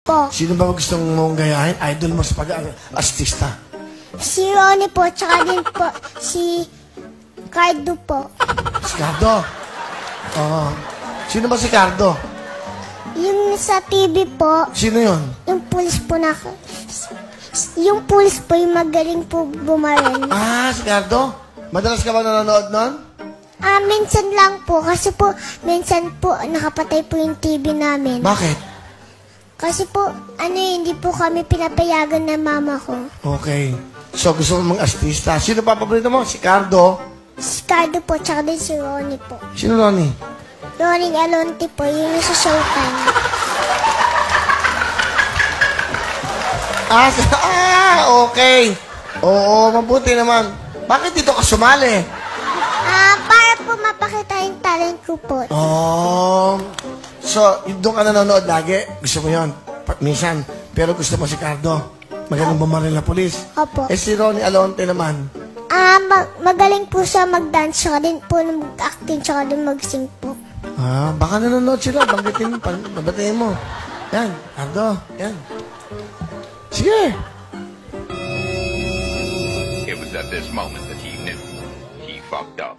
Po. Sino ba gusto mong gayahin? Idol mo sa pag-artista? Si Ronnie po, tsaka din po si Cardo po. Si Cardo? Oo. Sino ba si Cardo? Yung sa TV po, Sino yun? yung pulis po na... Yung pulis po, yung magaling po bumaril. Ah, si Cardo? Madalas ka ba nanonood nun? Minsan lang po, kasi po, minsan po, nakapatay po yung TV namin. Bakit? Kasi po, hindi po kami pinapayagan ng mama ko. Okay. So, gusto mo mong artista. Sino pa paborito mo? Si Cardo? Si Cardo po, tsaka din si Ronnie po. Sino Ronnie? Ronnie Alonte po, yung sa Showtime. Okay. Oo, mabuti naman. Bakit dito ka sumali? Para po mapakita yung talent ko po. So, doon ka nanonood lagi? Gusto mo yun? Minsan. Pero gusto mo si Cardo? Magaling bumaril na pulis? Opo. Si Ronnie Alonte naman? Magaling po siya mag-dance, tsaka din po mag-acting, tsaka din mag-sing po. Baka nanonood sila. Banggitin mo, babatiin mo. Yan, Cardo. Yan. Sige. It was at this moment that he knew he fucked up.